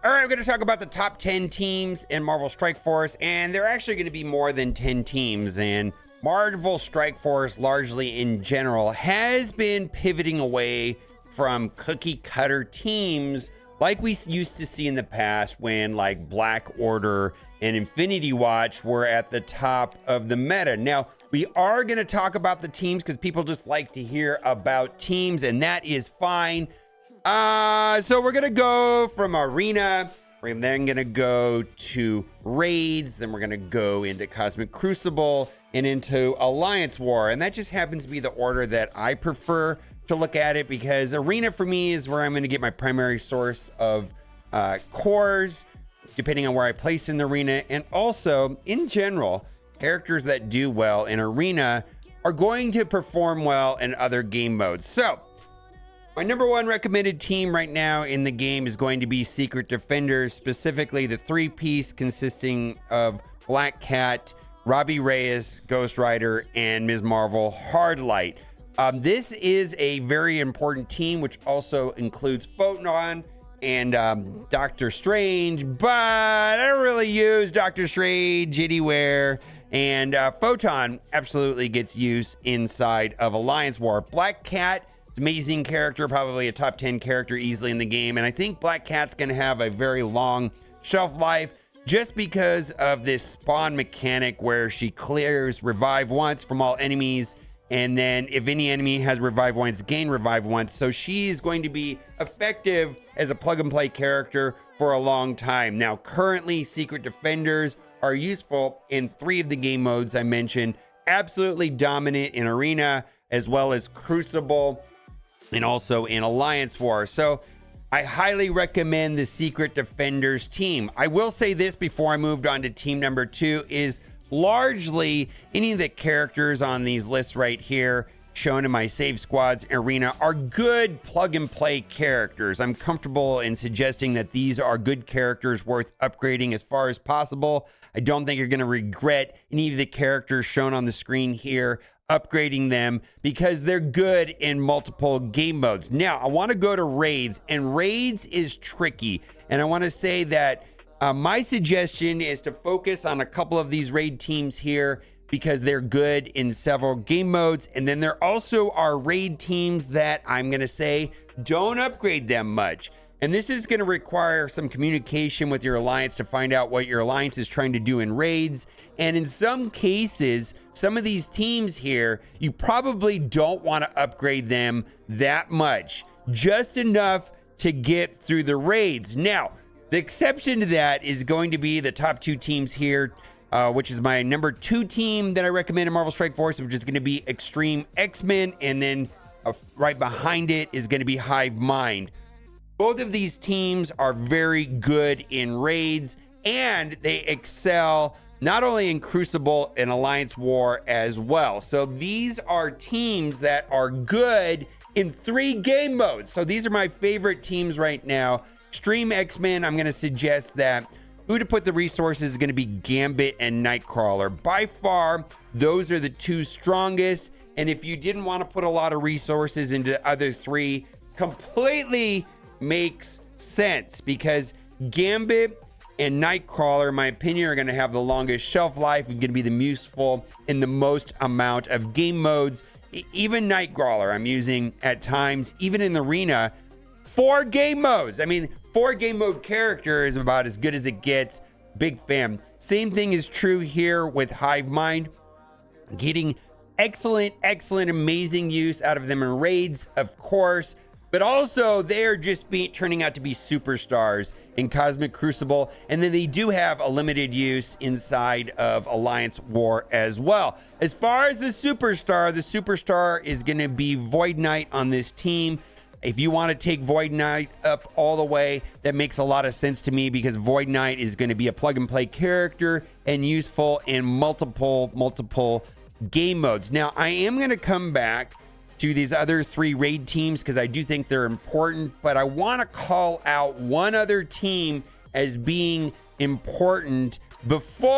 All right, we're going to talk about the top 10 teams in Marvel Strike Force, and they're actually going to be more than 10 teams. And Marvel Strike Force, largely in general, has been pivoting away from cookie cutter teams like we used to see in the past when like Black Order and Infinity Watch were at the top of the meta. Now, we are going to talk about the teams because people just like to hear about teams, and that is fine. So we're gonna go from arena, we're then gonna go to raids, then we're gonna go into Cosmic Crucible and into Alliance War, and that just happens to be the order that I prefer to look at it, because arena for me is where I'm gonna get my primary source of cores, depending on where I place in the arena, and also in general, characters that do well in arena are going to perform well in other game modes. So my number one recommended team right now in the game is going to be Secret Defenders, specifically the three-piece consisting of Black Cat, Robbie Reyes, Ghost Rider, and Ms. Marvel Hardlight. This is a very important team, which also includes Photon and Doctor Strange, but I don't really use Doctor Strange anywhere. And Photon absolutely gets used inside of Alliance War. Black Cat, it's an amazing character, probably a top 10 character easily in the game. And I think Black Cat's going to have a very long shelf life just because of this spawn mechanic where she clears revive once from all enemies. And then if any enemy has revive once, gain revive once. So she's going to be effective as a plug and play character for a long time. Now, currently, Secret Defenders are useful in 3 of the game modes I mentioned. Absolutely dominant in Arena, as well as Crucible, and also in Alliance War. So I highly recommend the Secret Defenders team. I will say this before I moved on to team number 2 is largely any of the characters on these lists right here shown in my save squads arena are good plug and play characters. I'm comfortable in suggesting that these are good characters worth upgrading as far as possible. I don't think you're going to regret any of the characters shown on the screen here upgrading them, because they're good in multiple game modes. Now, I want to go to raids, and raids is tricky. And I want to say that my suggestion is to focus on a couple of these raid teams here because they're good in several game modes. And then there also are raid teams that I'm going to say don't upgrade them much. And this is going to require some communication with your alliance to find out what your alliance is trying to do in raids. And in some cases, some of these teams here, you probably don't want to upgrade them that much, just enough to get through the raids. Now, the exception to that is going to be the top 2 teams here, which is my number 2 team that I recommend in Marvel Strike Force, which is going to be Extreme X-Men. And then right behind it is going to be Hive Mind. Both of these teams are very good in raids, and they excel not only in Crucible and Alliance War as well. So these are teams that are good in 3 game modes. So these are my favorite teams right now. Extreme X-Men, I'm going to suggest that who to put the resources is going to be Gambit and Nightcrawler. By far, those are the 2 strongest. And if you didn't want to put a lot of resources into the other 3, completely makes sense, because Gambit and Nightcrawler, in my opinion, are going to have the longest shelf life and going to be the most useful in the most amount of game modes. Even Nightcrawler I'm using at times, even in the arena, 4 game modes. I mean, 4 game mode character is about as good as it gets. Big fan. Same thing is true here with Hive Mind. Getting excellent, amazing use out of them in raids, of course. But also, they're just turning out to be superstars in Cosmic Crucible. And then they do have a limited use inside of Alliance War as well. As far as the superstar is going to be Void Knight on this team. If you want to take Void Knight up all the way, that makes a lot of sense to me, because Void Knight is going to be a plug and play character and useful in multiple game modes. Now, I am going to come back to these other 3 raid teams because I do think they're important, but I want to call out one other team as being important before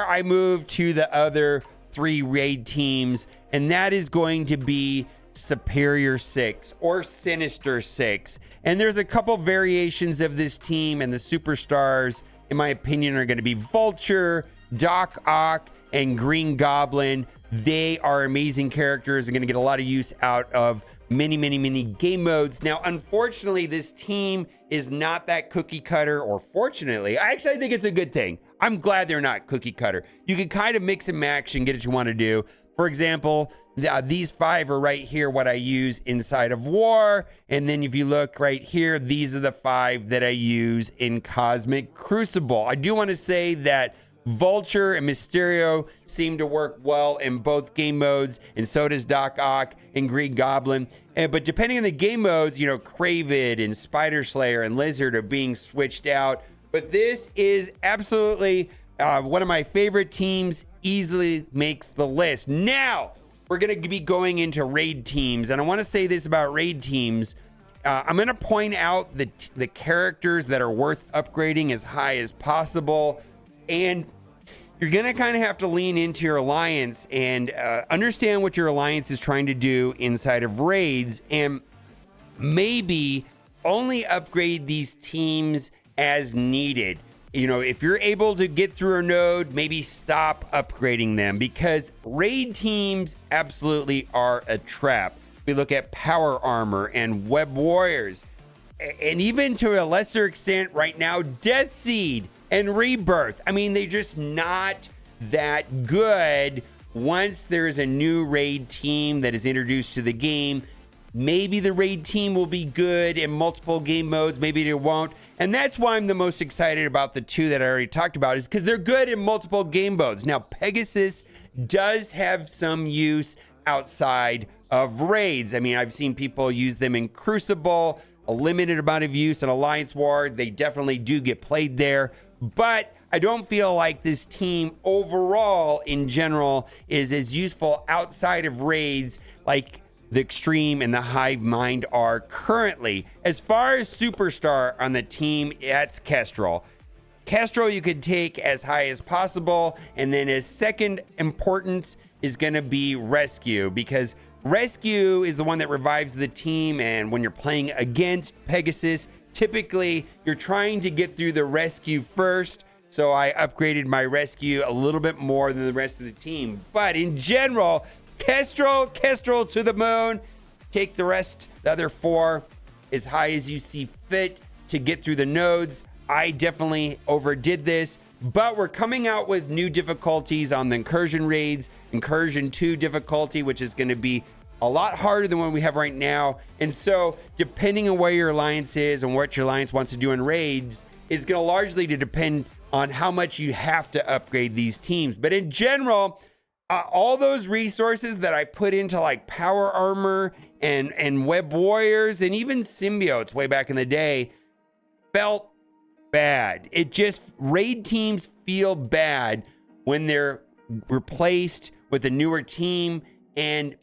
I move to the other 3 raid teams, and that is going to be Superior 6 or Sinister 6. And there's a couple variations of this team, and the superstars, in my opinion, are going to be Vulture, Doc Ock, and Green Goblin. They are amazing characters and going to get a lot of use out of many game modes. Now, unfortunately, this team is not that cookie cutter, or fortunately, I think it's a good thing. I'm glad they're not cookie cutter. You can kind of mix and match and get what you want to do. For example, these 5 are right here, what I use inside of War. And then if you look right here, these are the 5 that I use in Cosmic Crucible. I do want to say that Vulture and Mysterio seem to work well in both game modes, and so does Doc Ock and Green Goblin. But depending on the game modes, you know, Kraven and Spider Slayer and Lizard are being switched out. But this is absolutely one of my favorite teams, easily makes the list. Now, we're going to be going into raid teams, and I want to say this about raid teams. I'm going to point out the characters that are worth upgrading as high as possible, and you're going to kind of have to lean into your alliance and understand what your alliance is trying to do inside of raids, and maybe only upgrade these teams as needed. You know, if you're able to get through a node, maybe stop upgrading them, because raid teams absolutely are a trap. We look at Power Armor and Web Warriors, and even to a lesser extent right now, Death Seed and Rebirth. I mean, they're just not that good once there's a new raid team that is introduced to the game. Maybe the raid team will be good in multiple game modes. Maybe they won't. And that's why I'm the most excited about the 2 that I already talked about, is because they're good in multiple game modes. Now, Pegasus does have some use outside of raids. I mean, I've seen people use them in Crucible, a limited amount of use in Alliance War. They definitely do get played there. But I don't feel like this team overall in general is as useful outside of raids like the Extreme and the Hive Mind are currently. As far as superstar on the team, that's Kestrel. Kestrel you could take as high as possible, and then his second importance is going to be Rescue, because Rescue is the one that revives the team, and when you're playing against Pegasus, typically you're trying to get through the Rescue first. So I upgraded my Rescue a little bit more than the rest of the team. But in general, Kestrel to the moon. Take the rest, the other 4, as high as you see fit to get through the nodes. I definitely overdid this, but we're coming out with new difficulties on the Incursion raids. Incursion 2 difficulty, which is going to be a lot harder than what we have right now. And so depending on where your alliance is and what your alliance wants to do in raids is going to largely depend on how much you have to upgrade these teams. But in general, all those resources that I put into like Power Armor and Web Warriors and even Symbiotes way back in the day felt bad. It just, raid teams feel bad when they're replaced with a newer team, and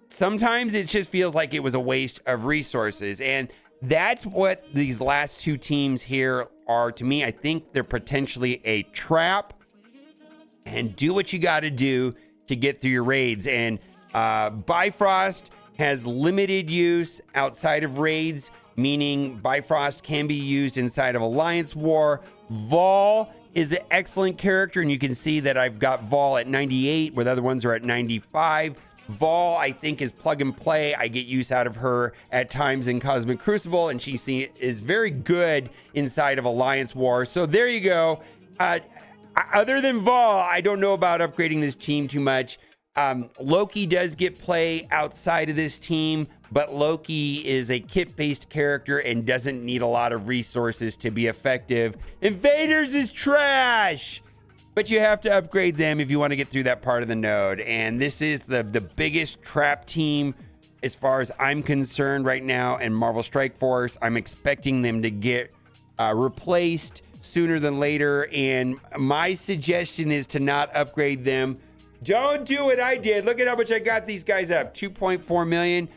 sometimes it just feels like it was a waste of resources. And that's what these last 2 teams here are to me. I think they're potentially a trap, and do what you got to do to get through your raids. And Bifrost has limited use outside of raids, meaning Bifrost can be used inside of Alliance War. Vol is an excellent character, and you can see that I've got Vol at 98, where the other ones are at 95. Vol, I think, is plug and play. I get use out of her at times in Cosmic Crucible, and she is very good inside of Alliance War. So there you go. Other than Vol, I don't know about upgrading this team too much. Loki does get play outside of this team, but Loki is a kit-based character and doesn't need a lot of resources to be effective. Invaders is trash, but you have to upgrade them if you want to get through that part of the node. And this is the biggest trap team as far as I'm concerned right now in Marvel Strike Force. I'm expecting them to get replaced sooner than later, and my suggestion is to not upgrade them. Don't do what I did. Look at how much I got these guys up, 2.4 million.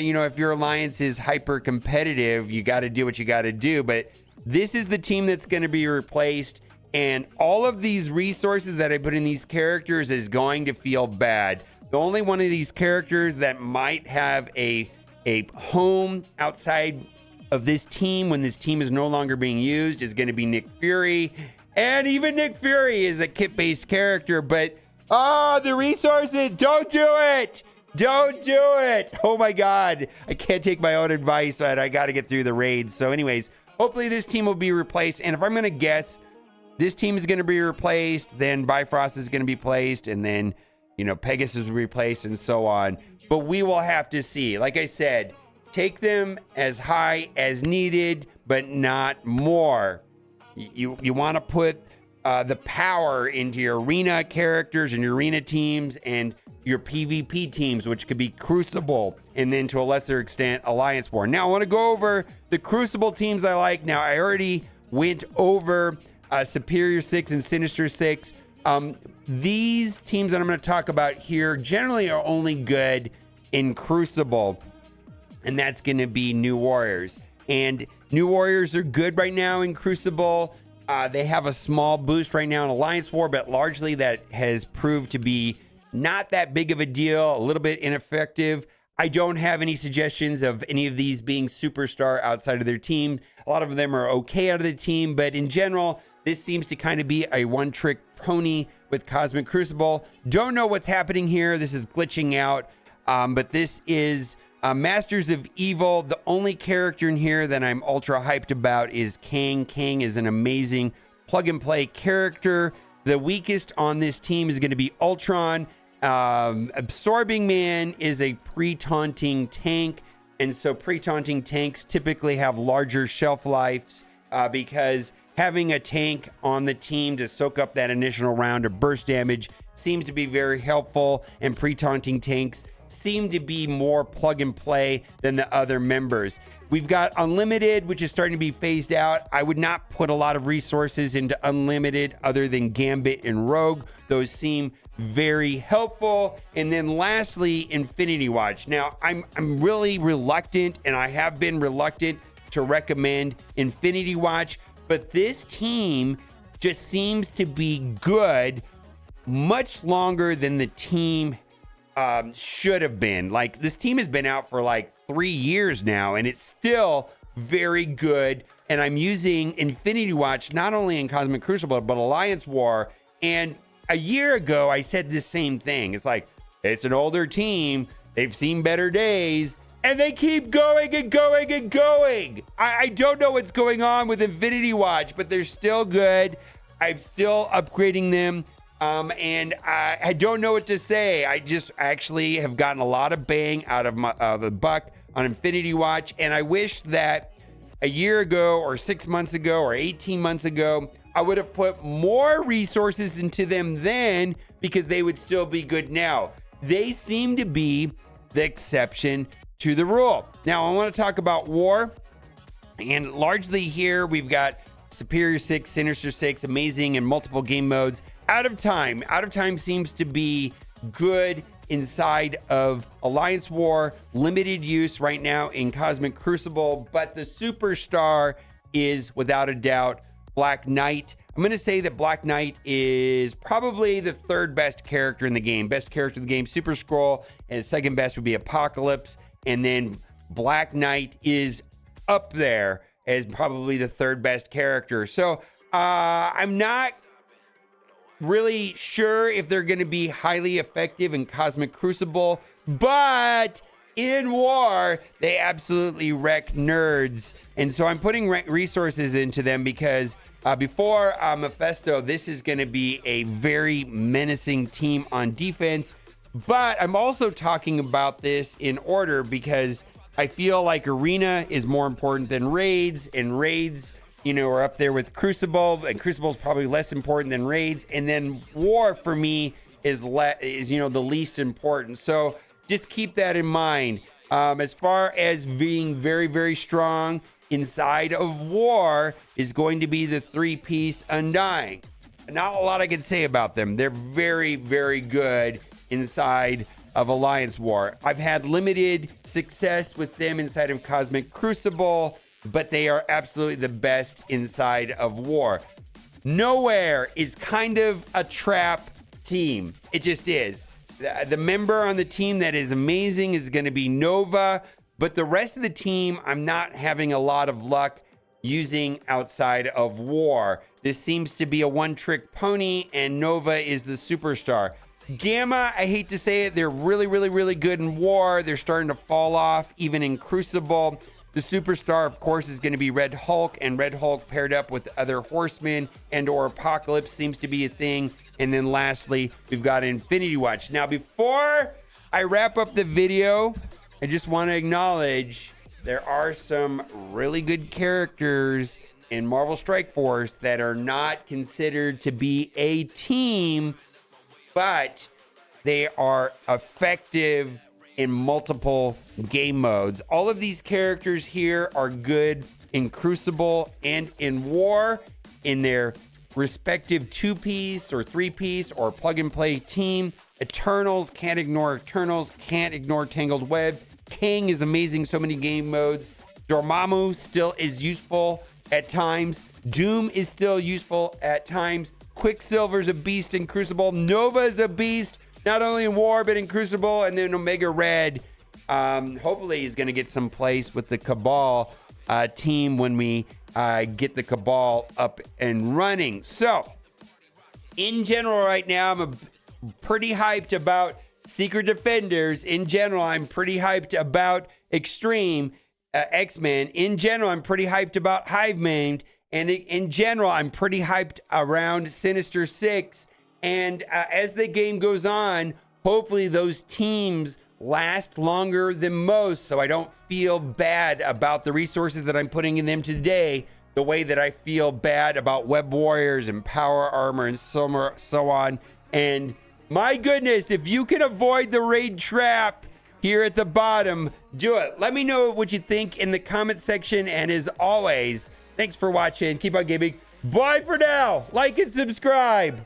You know, if your alliance is hyper competitive, you got to do what you got to do. But this is the team that's going to be replaced, and all of these resources that I put in these characters is going to feel bad. The only one of these characters that might have a home outside of this team when this team is no longer being used is going to be Nick Fury. And even Nick Fury is a kit-based character, but the resources, don't do it. Don't do it. Oh my God. I can't take my own advice, but I got to get through the raids. So anyways, hopefully this team will be replaced. And if I'm going to guess, this team is going to be replaced, then Bifrost is going to be placed, and then, Pegasus will be replaced and so on. But we will have to see. Like I said, take them as high as needed, but not more. You want to put the power into your arena characters and your arena teams and your PvP teams, which could be Crucible, and then to a lesser extent, Alliance War. Now, I want to go over the Crucible teams I like. Now, I already went over Superior 6 and Sinister 6. These teams that I'm going to talk about here generally are only good in Crucible, and that's going to be New Warriors. And New Warriors are good right now in Crucible. They have a small boost right now in Alliance War, but largely that has proved to be not that big of a deal, a little bit ineffective. I don't have any suggestions of any of these being superstar outside of their team. A lot of them are okay out of the team, but in general, this seems to kind of be a one-trick pony with Cosmic Crucible. Don't know what's happening here. This is glitching out, but this is Masters of Evil. The only character in here that I'm ultra hyped about is Kang. Kang is an amazing plug-and-play character. The weakest on this team is going to be Ultron. Absorbing Man is a pre-taunting tank, and so pre-taunting tanks typically have larger shelf lives because having a tank on the team to soak up that initial round of burst damage seems to be very helpful, and pre-taunting tanks seem to be more plug and play than the other members. We've got Unlimited, which is starting to be phased out. I would not put a lot of resources into Unlimited other than Gambit and Rogue. Those seem very helpful. And then lastly, Infinity Watch. Now, I'm really reluctant, and I have been reluctant to recommend Infinity Watch, but this team just seems to be good much longer than the team should have been. Like, this team has been out for like 3 years now, and it's still very good. And I'm using Infinity Watch not only in Cosmic Crucible, but Alliance War. And a year ago, I said the same thing. It's like, it's an older team. They've seen better days. And they keep going and going and going. I don't know what's going on with Infinity Watch, but they're still good. I'm still upgrading them. And I don't know what to say. I just actually have gotten a lot of bang out of the buck on Infinity Watch. And I wish that a year ago or 6 months ago or 18 months ago, I would have put more resources into them then, because they would still be good now. They seem to be the exception to the rule. Now, I want to talk about War. And largely here, we've got Superior 6, Sinister 6, amazing in multiple game modes. Out of Time. Out of Time seems to be good inside of Alliance War. Limited use right now in Cosmic Crucible. But the superstar is, without a doubt, Black Knight. I'm going to say that Black Knight is probably the third best character in the game. Best character in the game, Super Skrull. And second best would be Apocalypse. And then Black Knight is up there as probably the third best character. So I'm not really sure if they're going to be highly effective in Cosmic Crucible, but in War, they absolutely wreck nerds. And so I'm putting resources into them because before Mephisto, this is going to be a very menacing team on defense. But I'm also talking about this in order because I feel like Arena is more important than Raids, and Raids, are up there with Crucible, and Crucible is probably less important than Raids. And then War for me is the least important. So just keep that in mind. As far as being very, very strong inside of War is going to be the 3-piece Undying. Not a lot I can say about them. They're very, very good inside of Alliance War. I've had limited success with them inside of Cosmic Crucible, but they are absolutely the best inside of War. Nowhere is kind of a trap team. It just is. The member on the team that is amazing is going to be Nova, but the rest of the team, I'm not having a lot of luck using outside of War. This seems to be a one-trick pony, and Nova is the superstar. Gamma, I hate to say it, they're really, really, really good in War. They're starting to fall off, even in Crucible. The superstar, of course, is going to be Red Hulk, and Red Hulk paired up with other Horsemen and or Apocalypse seems to be a thing. And then lastly, we've got Infinity Watch. Now, before I wrap up the video, I just want to acknowledge there are some really good characters in Marvel Strike Force that are not considered to be a team, but they are effective in multiple game modes. All of these characters here are good in Crucible and in War in their respective 2-piece or 3-piece or plug-and-play team. Eternals, can't ignore Eternals, can't ignore Tangled Web. Kang is amazing, so many game modes. Dormammu still is useful at times. Doom is still useful at times. Quicksilver's a beast in Crucible. Nova is a beast, not only in War, but in Crucible. And then Omega Red, hopefully he's going to get some place with the Cabal team when we get the Cabal up and running. So, in general right now, I'm pretty hyped about Secret Defenders. In general, I'm pretty hyped about Extreme X-Men. In general, I'm pretty hyped about Hive-Mind. And in general, I'm pretty hyped around Sinister Six. And as the game goes on, hopefully those teams last longer than most, so I don't feel bad about the resources that I'm putting in them today, the way that I feel bad about Web Warriors and Power Armor and so on. And my goodness, if you can avoid the raid trap here at the bottom, do it. Let me know what you think in the comment section. And as always, thanks for watching. Keep on gaming. Bye for now. Like and subscribe.